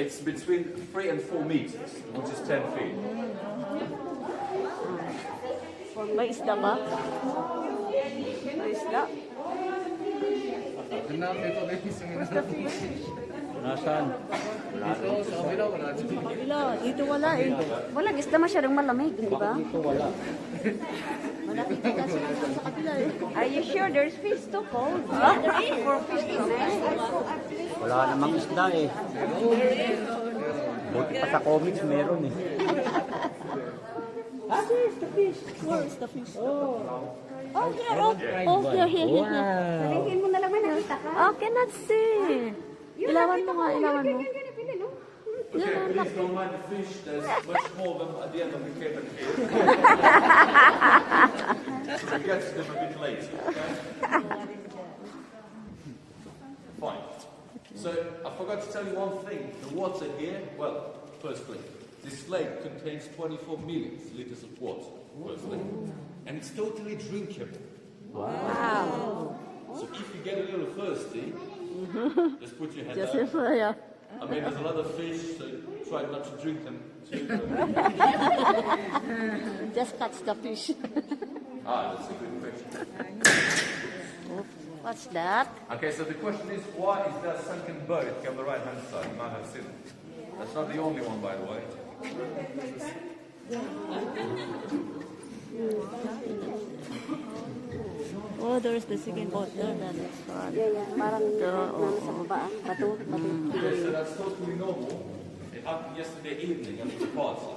It's between 3 and 4 meters, which is 10 feet. May isda ba? May isda? Nasaan? Kabila, dito wala eh. Walang isda masyadong malamig, di ba? Dito wala. Malapit ka kasi sa kabila eh. Are you sure there's fish to cold? For fish to Wala namang isda eh. Buti pa sa comics meron eh. There's the fish. Where's the fish? Oh, here, here. Sabihin mo na lang, may nakita ka. Oh, cannot see. Ilawan mo nga, ilawan mo. Okay, please don't mind the fish. There's much more of them at the end of the cave and here. So we get to them a bit later, okay? Fine. So, I forgot to tell you one thing. The water here, well, firstly, this lake contains 24 million liters of water, firstly. And it's totally drinkable. Wow. So if you get a little thirsty, just put your head Just down. yeah. I mean, there's a lot of fish, so try not to drink them too. Just catch the fish. That's a good question. What's that? Okay, so the question is, why is there a sunken boat on the right-hand side? You might have seen it. That's not the only one, by the way. Oh, there's the second boat there. That is fun. Parang sa baba, bato. Okay, so that's totally normal. It happened yesterday evening at the party.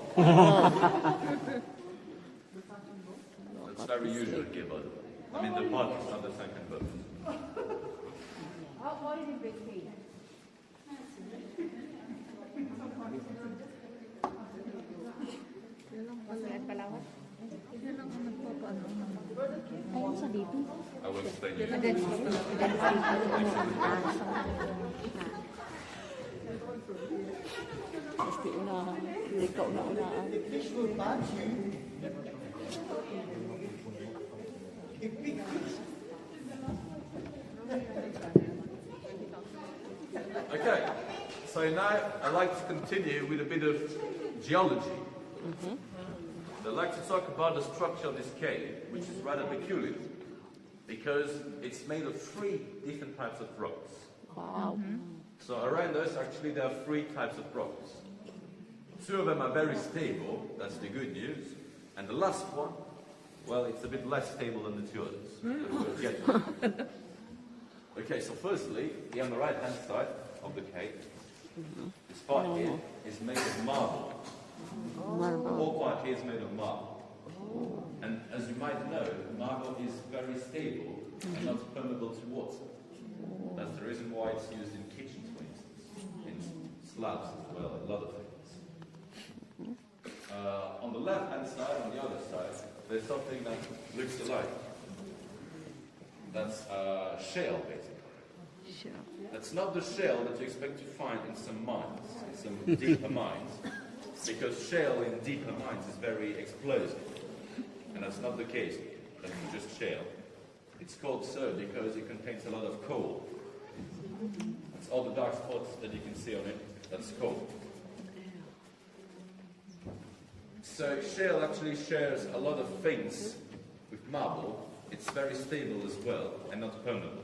It's very usual here, but I mean, the party is not the sunken boat. Ayun sa dito. I will explain you. Pasti unahan. Hindi ka una-unahan. Okay, so now I'd like to continue with a bit of geology. I'd like to talk about the structure of this cave, which is rather peculiar, because it's made of 3 different types of rocks. Wow. So around us, actually, there are 3 types of rocks. 2 of them are very stable, that's the good news, and the last one, well, it's a bit less stable than the 2 others. But we'll get to it. Okay, so firstly, here on the right-hand side of the cave, this part here is made of marble. The whole part here is made of marble. And as you might know, marble is very stable and not permeable to water. That's the reason why it's used in kitchens, for instance, in slabs as well, a lot of things. On the left-hand side, on the other side, there's something that looks alike. That's shale, basically. Sure. That's not the shale that you expect to find in some mines, in some deeper mines, because shale in deeper mines is very explosive, and that's not the case. That's just shale. It's called so because it contains a lot of coal. That's all the dark spots that you can see on it. That's coal. So shale actually shares a lot of things with marble. It's very stable as well and not permeable.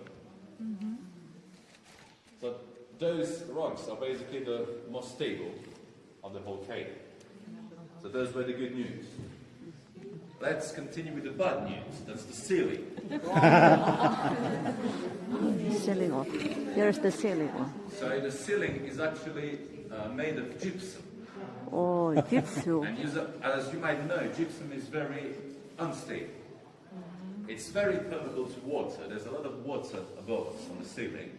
So those rocks are basically the most stable of the whole cave. So those were the good news. Let's continue with the bad news. That's the ceiling. Ceiling off. Here's the ceiling off. So the ceiling is actually made of gypsum. Oh, gypsum. And as you might know, gypsum is very unstable. It's very permeable to water. There's a lot of water above us on the ceiling.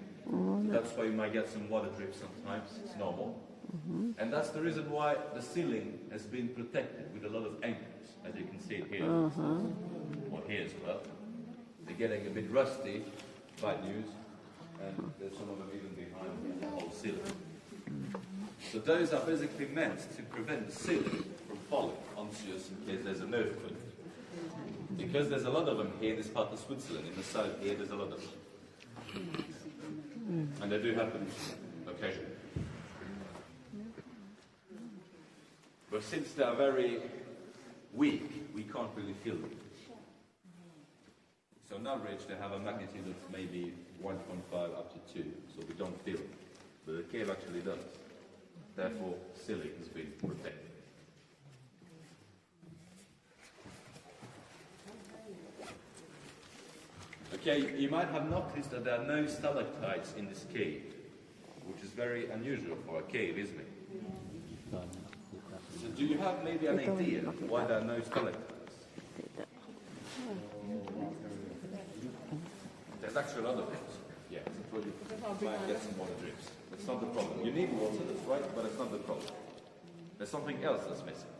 That's why you might get some water drips sometimes. It's normal. And that's the reason why the ceiling has been protected with a lot of anchors, as you can see it here, or here as well. They're getting a bit rusty, bad news, and there's some of them even behind the whole ceiling. So those are basically meant to prevent the ceiling from falling onto us in case there's an earthquake. Because there's a lot of them here in this part of Switzerland, in the south here there's a lot of them. And they do happen occasionally. But since they are very weak, we can't really feel them. So on average, they have a magnitude of maybe 1.5 up to 2, so we don't feel them. But the cave actually does. Therefore, ceiling has been protected. Okay, you might have noticed that there are no stalactites in this cave, which is very unusual for a cave, isn't it? So do you have maybe an idea why there are no stalactites? There's actually other things. Yeah, so you try and get some water drips. That's not the problem. You need water, that's right, but it's not the problem. There's something else that's missing.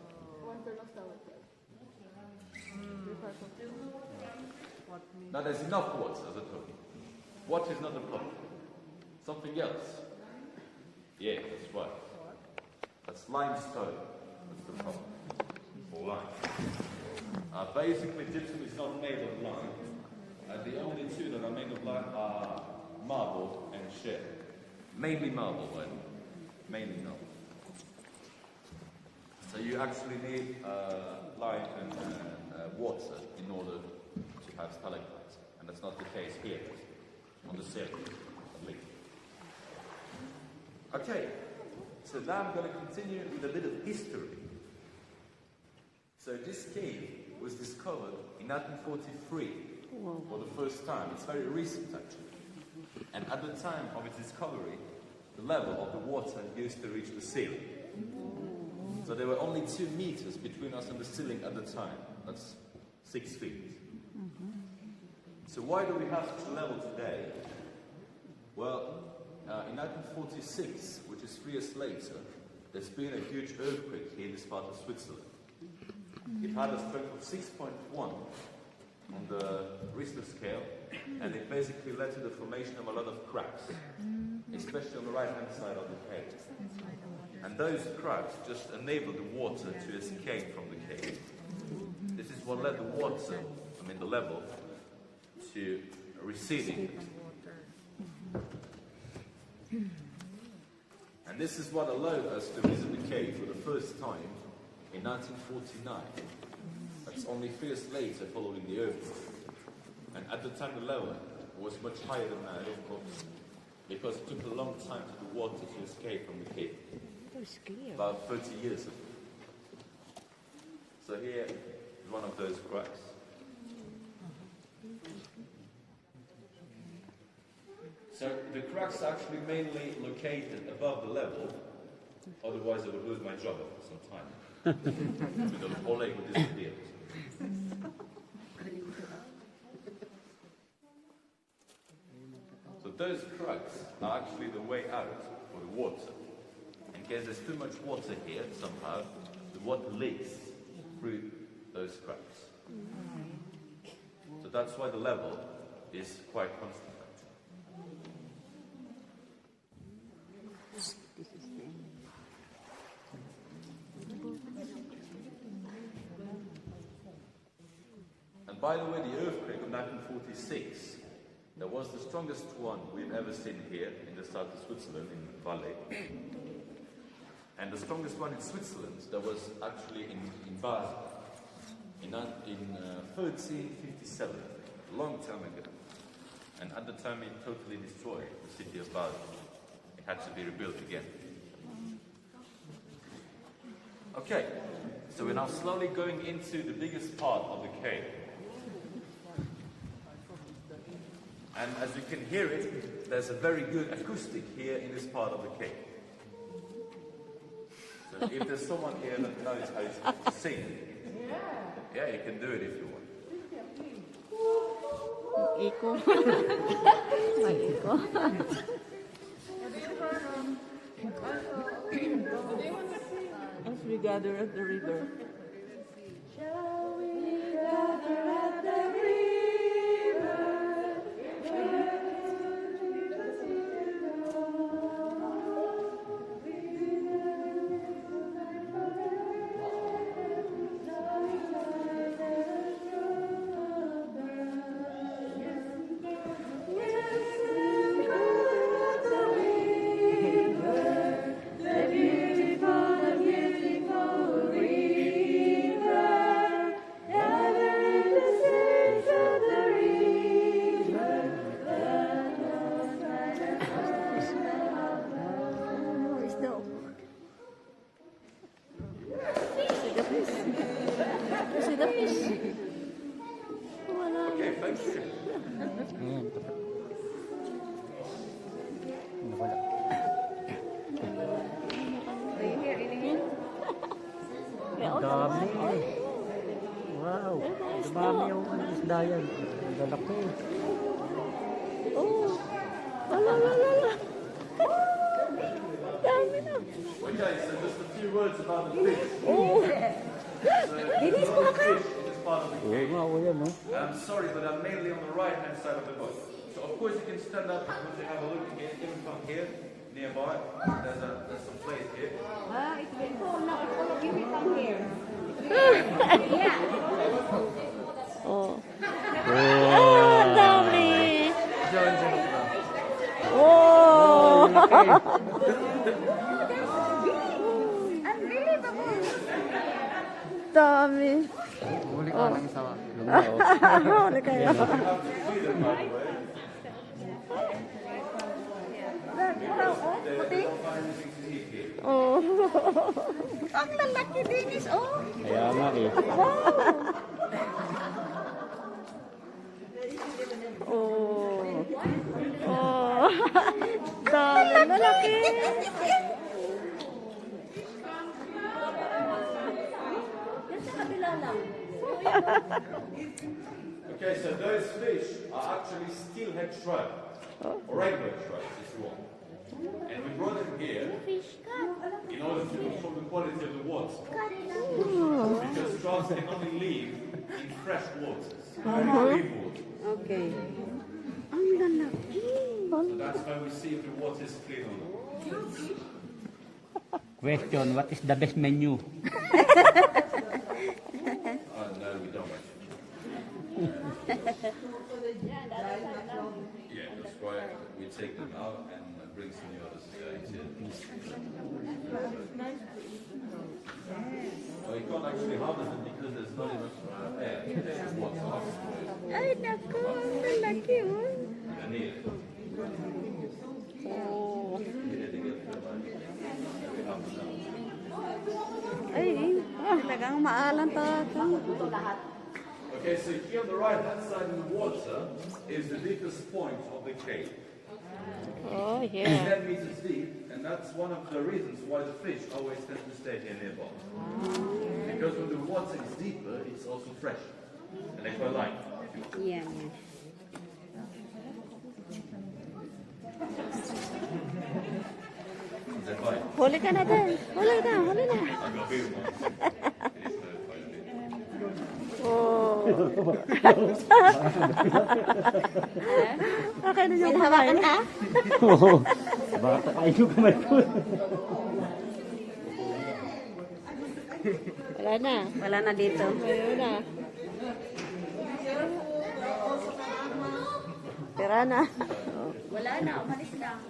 Now there's enough water as a total. What is not the problem? Something else. Yeah, that's right. That's limestone. That's the problem. Or lime. Basically, gypsum is not made of lime. The only two that are made of lime are marble and shale. Mainly marble, right? Mainly marble. So you actually need lime and water in order to have stalactites. And that's not the case here, on the ceiling, at least. Okay, so now I'm going to continue with a bit of history. So this cave was discovered in 1943 for the first time. It's very recent, actually. And at the time of its discovery, the level of the water used to reach the ceiling. So there were only 2 meters between us and the ceiling at the time. That's 6 feet. So why do we have such a level today? Well, in 1946, which is 3 years later, there's been a huge earthquake here in this part of Switzerland. It had a strength of 6.1 on the Richter scale, and it basically led to the formation of a lot of cracks, especially on the right-hand side of the cave. And those cracks just enabled the water to escape from the cave. This is what led the water, the level, to receding. And this is what allowed us to visit the cave for the first time in 1949. That's only 3 years later following the earthquake. And at the time the level was much higher than now, of course, because it took a long time for the water to escape from the cave. About 30 years ago. So here is one of those cracks. So the cracks are actually mainly located above the level, otherwise I would lose my job after some time. Because the whole leg would disappear. So those cracks are actually the way out for the water. In case there's too much water here, somehow, the water leaks through those cracks. So that's why the level is quite constant. And by the way, the earthquake of 1946, that was the strongest one we've ever seen here in the south of Switzerland, in Valais. And the strongest one in Switzerland, that was actually in Basel, in 1357, a long time ago. And at the time it totally destroyed the city of Basel. It had to be rebuilt again. Okay, so we're now slowly going into the biggest part of the cave. And as you can hear it, there's a very good acoustic here in this part of the cave. So if there's someone here that knows how to sing, yeah, you can do it if you want. Echo. As we gather at the river. Shall we gather at the river? The beautiful, beautiful Ayan. Nawala. Ang dami. Wow. Dumami yung isda yan. Ang lalaki. Oh. Wala, wala, wala. Dami na. Okay, so just a few words about the fish. Oh. So, Dinis ko ka. fish in this part of the Oo nga, o yan, no? I'm sorry, but I'm mainly on the right-hand side of the boat. So of course you can stand up once you have a look again, even from here, nearby. There's some place here. It's been cold now. It's all of you come here. Oh. Ah, ang dami. Oh. Dami. Huli ka ng isa. Huli kayo. Oh. Ang lalaki dinis, oh. Kaya nga eh. Oh. Oh. Dami, lalaki. Okay, so those fish are actually steelhead shrimp, or regular shrimp, if you want. And we brought them here in order to control the quality of the water. Because sharks can only live in fresh waters, clean water. Okay. Ang lalaki. So that's why we see if the water is clean or not. Question, what is the best menu? No, we don't actually. Yeah, that's why we take them out and bring some new others here. Well, you can't actually harvest them because there's not enough air. Water. Ay, naku. Ang lalaki, oh. I need it. Oh. Here they get to like every half an hour. Ay, talagang maalan to. Okay, so here on the right-hand side of the water is the deepest point of the cave. Oh, It's yeah. 10 meters deep, and that's one of the reasons why the fish always tend to stay here nearby. Because when the water is deeper, it's also fresh, and they quite like it. Yeah. They bite. Huli ka na din. Huli na, huli na. I got big ones. It is quite big. Oh. Okay na yung hawakan ka? Oo. Baka kain yung kamay ko. Wala na. Wala na dito. Ayun na. Tira na. Wala na. Umalis na.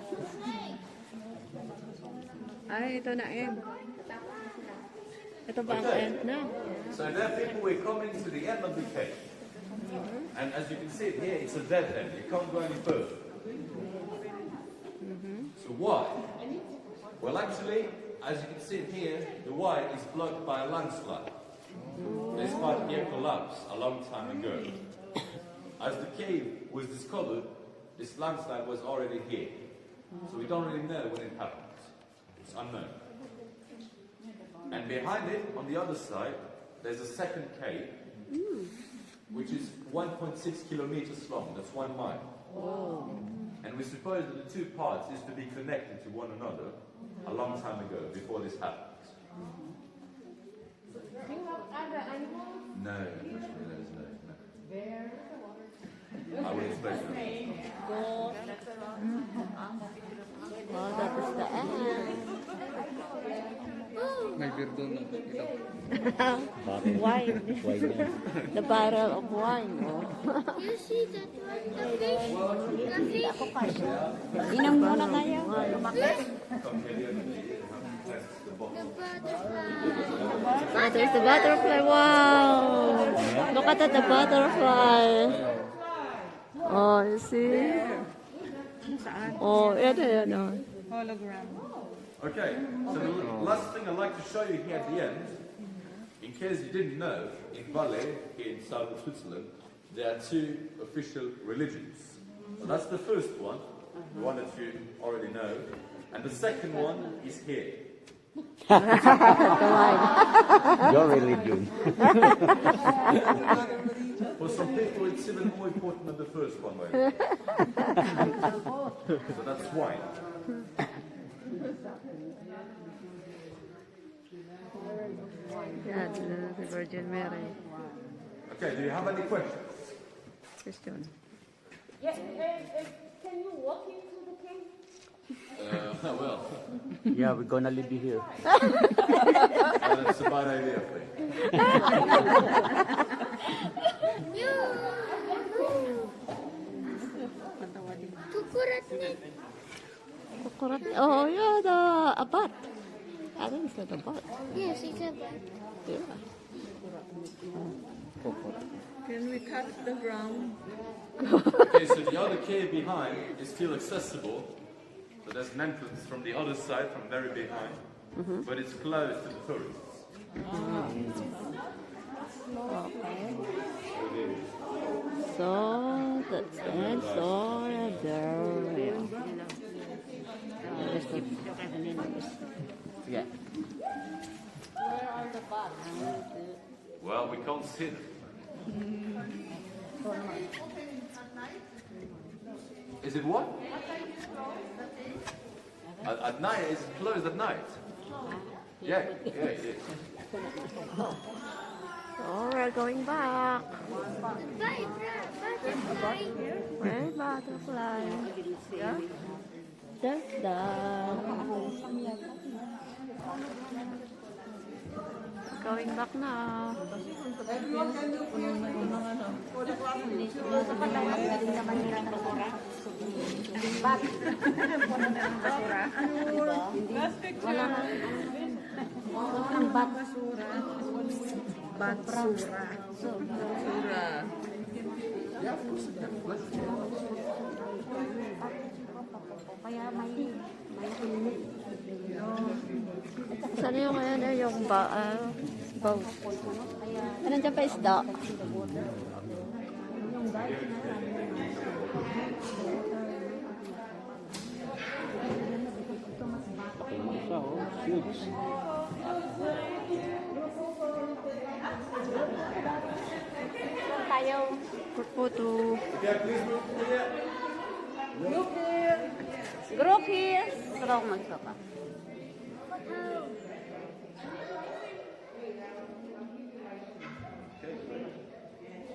Ay, ito na end. Ito ba ang end na? So there, people, we're coming to the end of the cave. And as you can see here, it's a dead end. You can't go any further. So why? Well, actually, as you can see here, the Y is blocked by a landslide. This part here collapsed a long time ago. As the cave was discovered, this landslide was already here. So we don't really know when it happened. It's unknown. And behind it, on the other side, there's a second cave, which is 1.6 kilometers long. That's 1 mile. And we suppose that the two parts used to be connected to one another a long time ago, before this happened. Do you have other animals? No, unfortunately, there's no. I would expect that. Oh, that is the end. May beer doon ng ito. Wine. Wine yan. The barrel of wine. Oh. You see that one? The fish? Inom muna tayo. Come here, test the bottom. The butterfly. Oh, there's the butterfly. Wow. Look at the butterfly. Oh, you see? Oh, yan. Hologram. Okay, so the last thing I'd like to show you here at the end, in case you didn't know, in Valais, in southern Switzerland, there are two official religions. So that's the first one, the one that you already know. And the second one is here. Your religion. For some people, it's even more important than the first one, by the way. So that's why. Yan, si Virgin Mary. Okay, do you have any questions? Question. Yeah, can you walk into the cave? Well, Yeah, we're gonna leave you here. that's a bad idea, I think. Kukurat. Oh, yeah, the a bat. I think it's like a bat. Yes, it's a bat. Yeah. Can we touch the ground? Okay, so the other cave behind is still accessible. So there's an entrance from the other side, from very behind. But it's closed to the tourists. So that's it. So there. Yeah. Yeah. Well, we can't see them. Is it what? At night? Is it closed at night? Yeah, it is. So we're going back. Butterfly. Hey, butterfly. Yeah. There's that. Going back now. Ang bat. Basura. Kaya may helmet. Saan yung yung boat? Nandiyan pa isda. Isa, oh. Huge. Tayo. Photo. Group here. Gusto ko magsoka.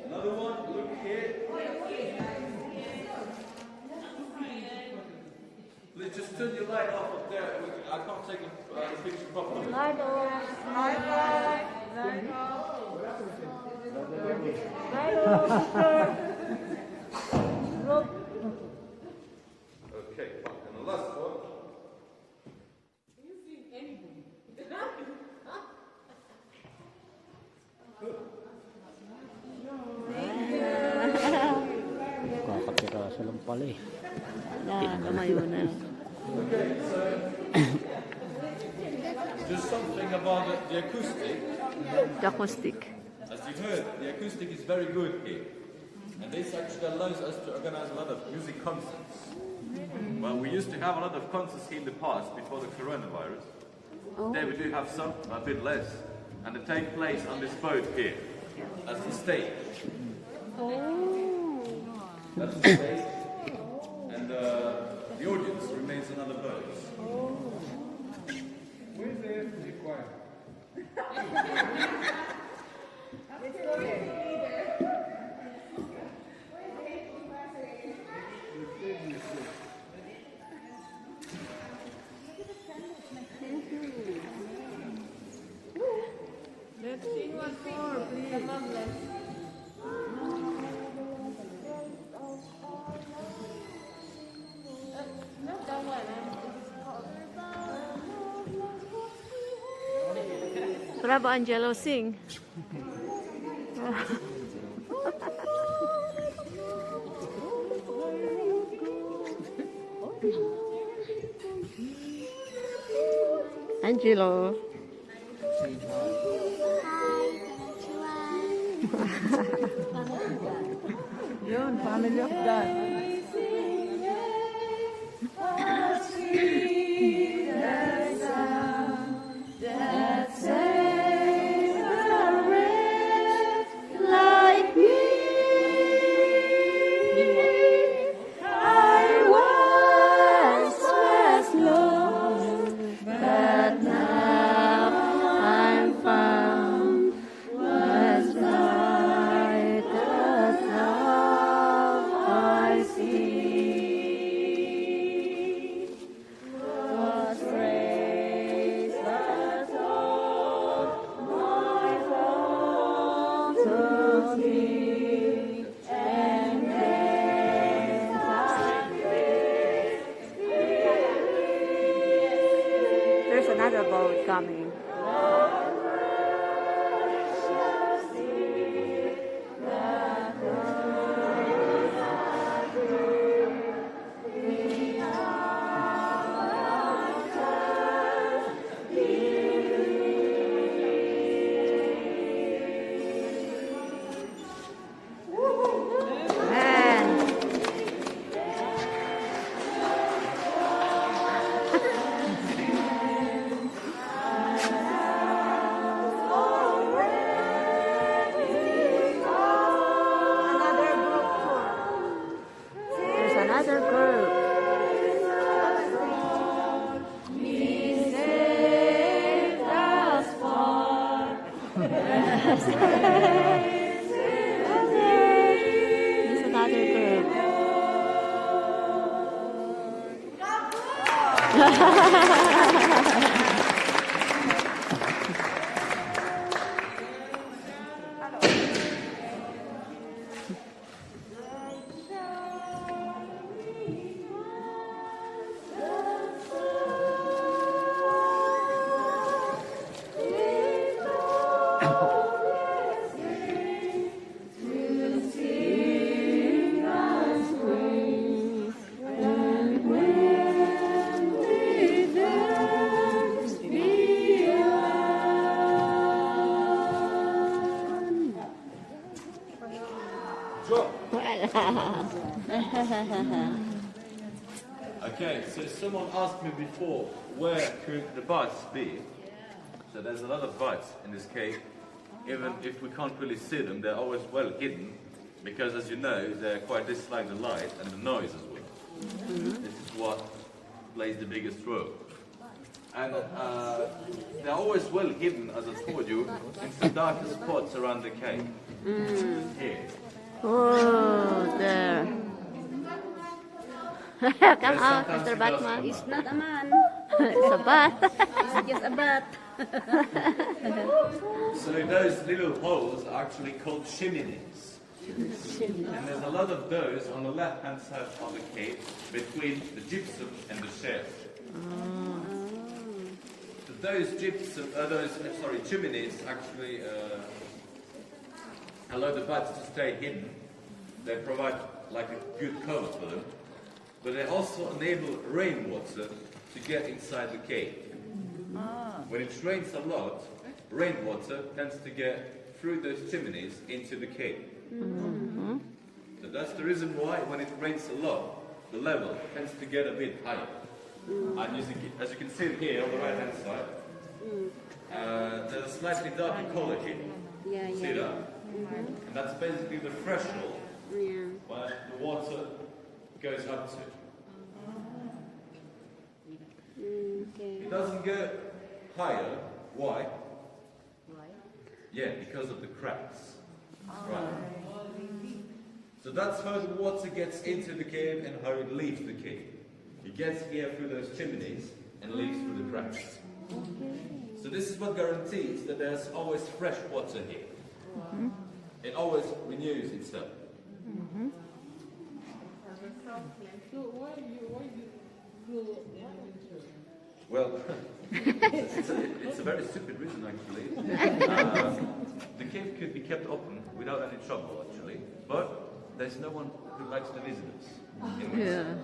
Another one, look here. Please just turn your light off up there. I can't take the picture properly. Okay, fine. And the last one. Kakapiraso lang pala eh. Yan, lumayo na. Okay, so just something about the acoustic. The acoustic. As you heard, the acoustic is very good here. And this actually allows us to organize a lot of music concerts. Well, we used to have a lot of concerts here in the past before the coronavirus. Today we do have some, a bit less. And they take place on this boat here. That's the stage. That's the stage. And the audience remains on other boats. Where's the FG choir? Let's sing one more, please. Come on, let's. Bravo, Angelo, sing. Angelo. Yun, family of God. Like me, I once was lost, but now I'm found. Was bright as love I see. Was raised as all my faults of me, and then there's another boat coming. There's another group. There's another group. Okay, so someone asked me before, where could the buds be? So there's a lot of buds in this cave. Even if we can't really see them, they're always well hidden, because as you know, they're quite dislike the light and the noise as well. This is what plays the biggest role. And they're always well hidden, as I told you, in the darkest spots around the cave. Here. Oh, there. Come out, Sometimes Mr. it does Batman. come It's out. not a man. It's a bat. It's just a bat. So those little holes are actually called chimneys. And there's a lot of those on the left-hand side of the cave between the gypsum and the shell. So those chimneys actually allow the buds to stay hidden. They provide like a good cover for them, but they also enable rainwater to get inside the cave. When it rains a lot, rainwater tends to get through those chimneys into the cave. So that's the reason why when it rains a lot, the level tends to get a bit higher. And as you can see here on the right hand side, there's a slightly darker color here. See that? And that's basically the threshold where the water goes up to. It doesn't go higher. Why? Yeah, because of the cracks. Right. So that's how the water gets into the cave and how it leaves the cave. It gets here through those chimneys and leaves through the cracks. So this is what guarantees that there's always fresh water here. It always renews itself. Well, it's a very stupid reason actually. The cave could be kept open without any trouble actually, but there's no one who likes the visitors in this.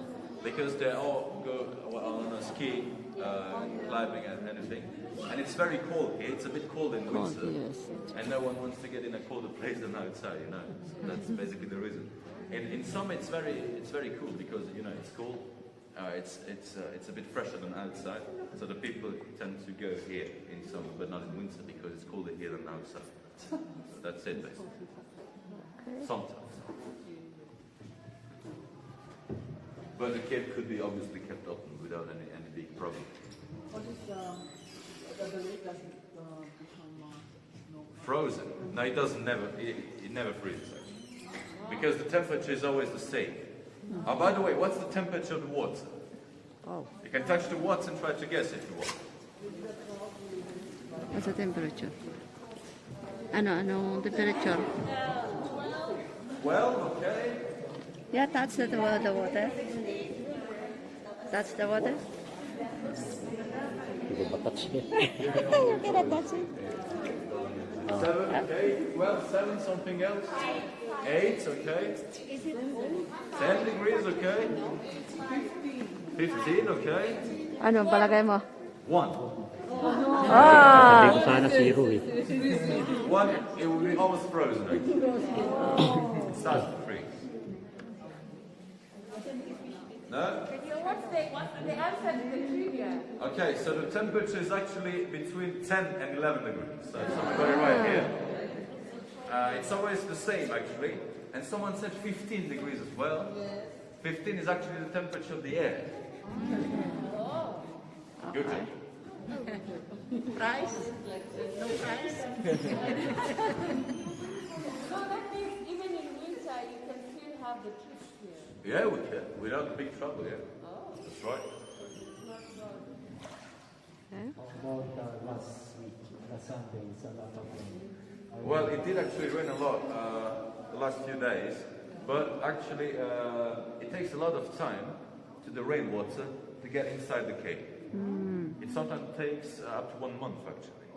Because they all go on a ski climbing and anything. And it's very cold here. It's a bit cold in winter. yes. And no one wants to get in a colder place than outside, you know. So that's basically the reason. In summer it's very cool because you know it's cold. It's a bit fresher than outside. So the people tend to go here in summer, but not in winter because it's colder here than outside. So that's it basically. Sometimes. But the cave could be obviously kept open without any big problem. What is the lake doesn't become snow? Frozen? No, it doesn't. It never freezes actually, because the temperature is always the same. Oh, by the way, what's the temperature of the water? Oh. You can touch the water and try to guess if you want. What's the temperature? Ano temperature? Well, okay. Yeah, touch the water. Touch the water. Hindi ko touch it. You cannot touch it. 7, okay. Well, 7, something else. 8, okay. 10 degrees, okay. 15, okay. Ano palagay mo? 1. Sabi ko sana 0 eh. 1, it will be almost frozen actually. It starts to freeze. No? What's the answer to the trivia? Okay, so the temperature is actually between 10 and 11 degrees. So we got it right here. It's always the same actually. And someone said 15 degrees as well. 15 is actually the temperature of the air. Good job. Price? No price? So that means even in winter you can still have the trips here. Yeah, we can. Without big trouble, yeah. That's right. About last week, last Sunday, it's a lot of rain. Well, it did actually rain a lot the last few days, but actually it takes a lot of time to the rainwater to get inside the cave. It sometimes takes up to 1 month actually,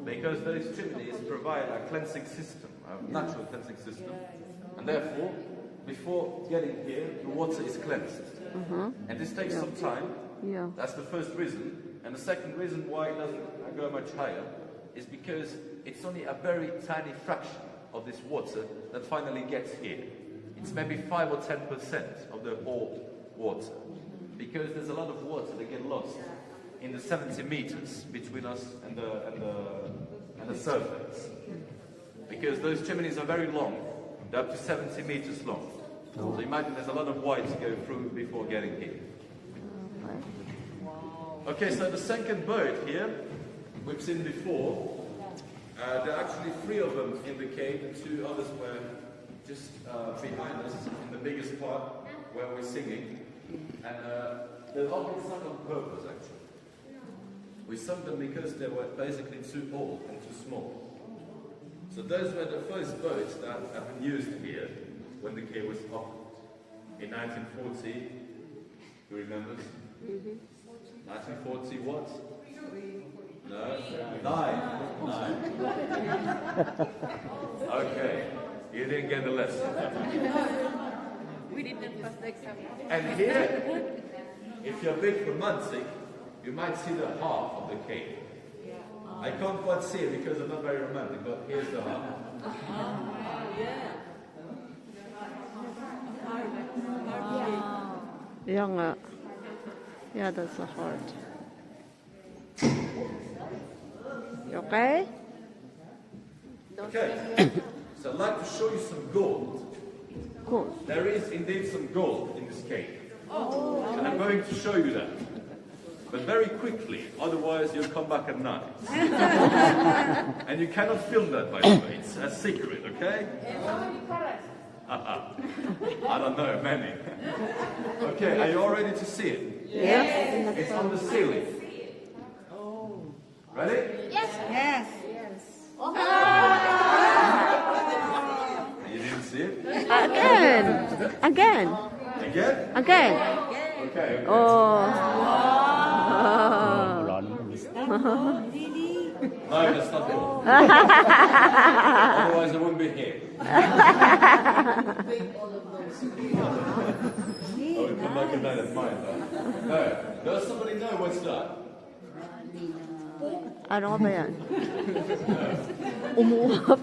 because those chimneys provide a cleansing system, a natural cleansing system, and therefore, before getting here, the water is cleansed. And this takes some time. Yeah. That's the first reason. And the second reason why it doesn't go much higher is because it's only a very tiny fraction of this water that finally gets here. It's maybe 5 or 10% of the whole water, because there's a lot of water that get lost in the 70 meters between us and the surface. Because those chimneys are very long, they're up to 70 meters long. So imagine there's a lot of white to go through before getting here. Okay, so the second boat here, we've seen before. There are actually 3 of them in the cave, and 2 others were just behind us in the biggest part where we're singing. And they've all been sung on purpose, actually. We sung them because they were basically too old and too small. So those were the first boats that have been used here when the cave was opened. In 1940, who remembers? 1940 what? No? 9. Okay. You didn't get the lesson. We didn't pass the exam. And here, if you're a bit romantic, you might see the half of the cave. I can't quite see it because I'm not very romantic, but here's the half. Yeah nga. Yeah, that's a heart. You okay? Okay. So I'd like to show you some gold. Cool. There is indeed some gold in this cave. And I'm going to show you that. But very quickly, otherwise you'll come back at night. And you cannot film that, by the way. It's a secret, okay? How many carats? I don't know, many. Okay, are you all ready to see it? Yes. It's on the ceiling. Ready? Yes. You didn't see it? Again. Again? Again. Okay. Wala naman eh. No, that's not gold. Otherwise I wouldn't be here. I would come back at night at mine, though. No, does somebody know what's that? Ano ka ba yan?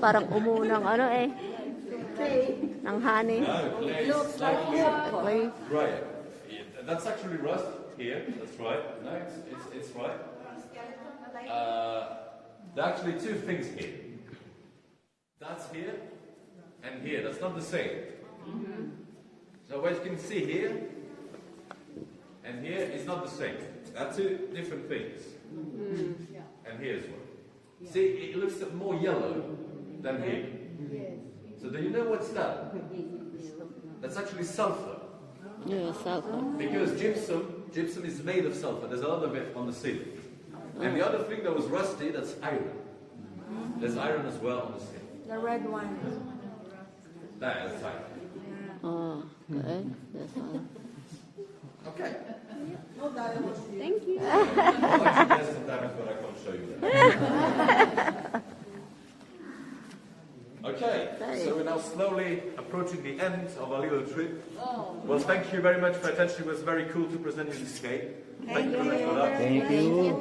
Parang umu ng ano eh. Ng honey. Looks like Okay. right. That's actually rust here. That's right. No, it's right. There are actually two things here. That's here and here. That's not the same. So what you can see here and here is not the same. They're two different things. And here as well. See, it looks more yellow than here. So do you know what's that? That's actually sulfur. Yeah, sulfur. Because gypsum is made of sulfur. There's a lot of it on the ceiling. And the other thing that was rusty, that's iron. There's iron as well on the ceiling. The red one. That's iron. Oh, okay. That's all. Okay. Thank you. I'll actually test some damage, but I can't show you that. Okay, so we're now slowly approaching the end of our little trip. Well, thank you very much for attention. It was very cool to present you this game. Thank you very much for that. Thank you.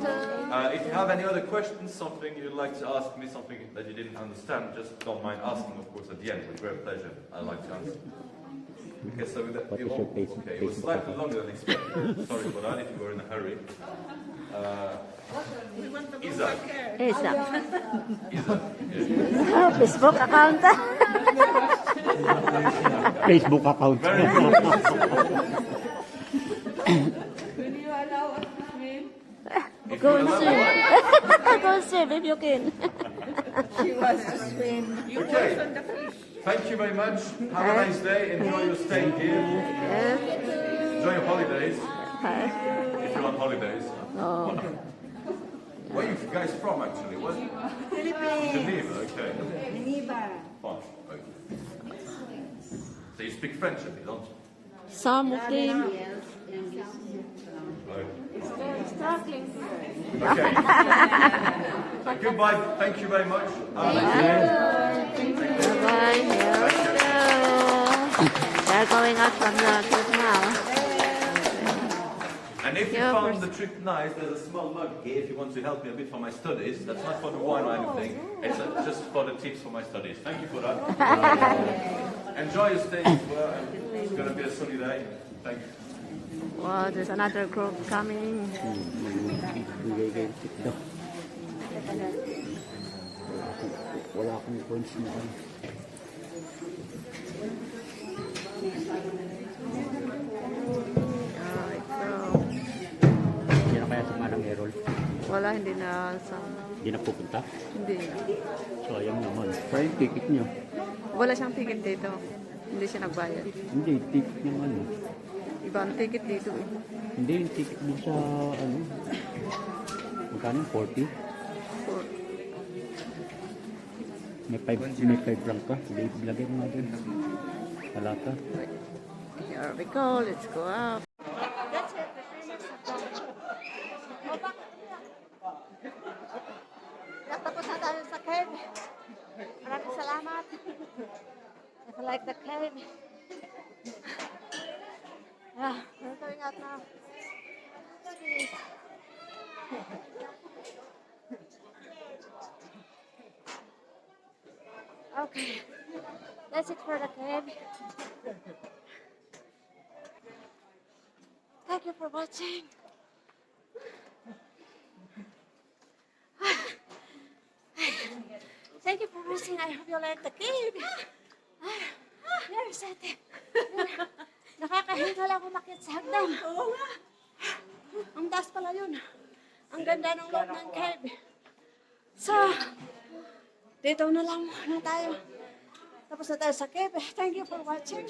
If you have any other questions, something you'd like to ask me, something that you didn't understand, just don't mind asking, of course, at the end. With great pleasure, I'd like to answer. Okay, so with that, What is your basic- okay, it was basic slightly longer than expected. Sorry for that if you were in a hurry. Isa. Isa. Isa. Yeah. Facebook account. Facebook account. Very good. Will you allow us to swim? If Go you and allow swim. me- Go and swim if you can. She wants to swim. You Okay. work on the fish. Thank you very much. Have a nice day. Enjoy your stay here. Enjoy your holidays. If you're on holidays. Oh. Where are you guys from, actually? What? Geneva, okay. Fine. Okay. So you speak French a bit, don't you? Some of them. Right. Struggling. Okay. So goodbye. Thank you very much. Have a nice day. Bye-bye. They're going out from the trip now. And if you Yeah, found the trip nice, there's a small mug here if you want to help me a bit for my studies. That's not for the wine or anything. It's just for the tips for my studies. Thank you for that. Enjoy your stay as well. And it's going to be a sunny day. Thank you. Wow, there's another group coming. Bigay kayo tip daw. Wala akong points na ano. Hindi na kaya sa Manang Errol. Wala, hindi na sa... Hindi na pupunta. Hindi na. Sayang naman. Pero yung ticket niyo. Wala siyang ticket dito. Hindi siya nagbayad. Hindi, ticket niyo ano. Iba ang ticket dito eh. Hindi, yung ticket mo sa ano. Magkano? 40? May 5 rank ka. Lagay mo nga dun. Halata. Here we go. Let's go up. Natapos na tayo sa cave. Maraming salamat. I like the cave. Yeah, we're going out now. Please. Okay, that's it for the cave. Thank you for watching. Thank you for watching. I hope you like the cave. There's it. Nakakahingal ako umakyat sa hagdan. Oo nga. Ang taas pala yun. Ang ganda ng loob ng cave. So, dito na lang muna tayo. Tapos na tayo sa cave. Thank you for watching.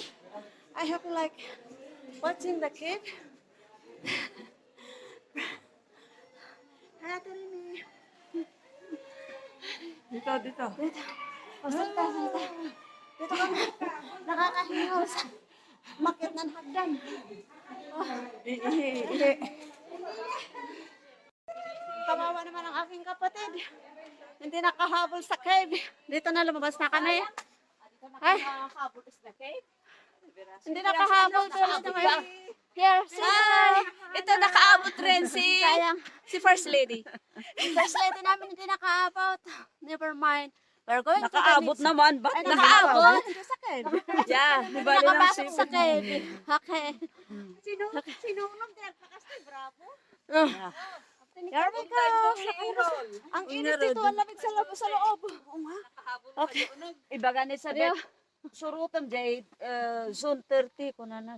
I hope you like watching the cave. Ate Rini. Dito. Dito. O, salita. Dito ka na. Nakakahingaw sa umakyat ng hagdan. Ihi. Kawawa naman ang aking kapatid. Hindi nakahabol sa cave. Dito na lumabas na kami. Ay. Nakahabol sa cave? Hindi nakahabol pero here, ito nakaabot rin si First Lady. First Lady namin hindi nakaabot. Never mind. We're going Nakaabot to naman. Ba't nakaabot? Sa cave. Yeah. Di ba Nakapasok sa cave. Okay. Sinunong din, pakastay, bravo. Here we go. Ang init dito, ang lamig sa loob. Okay. Iba ganit sa det. Surutan jay zone 30 ko na na.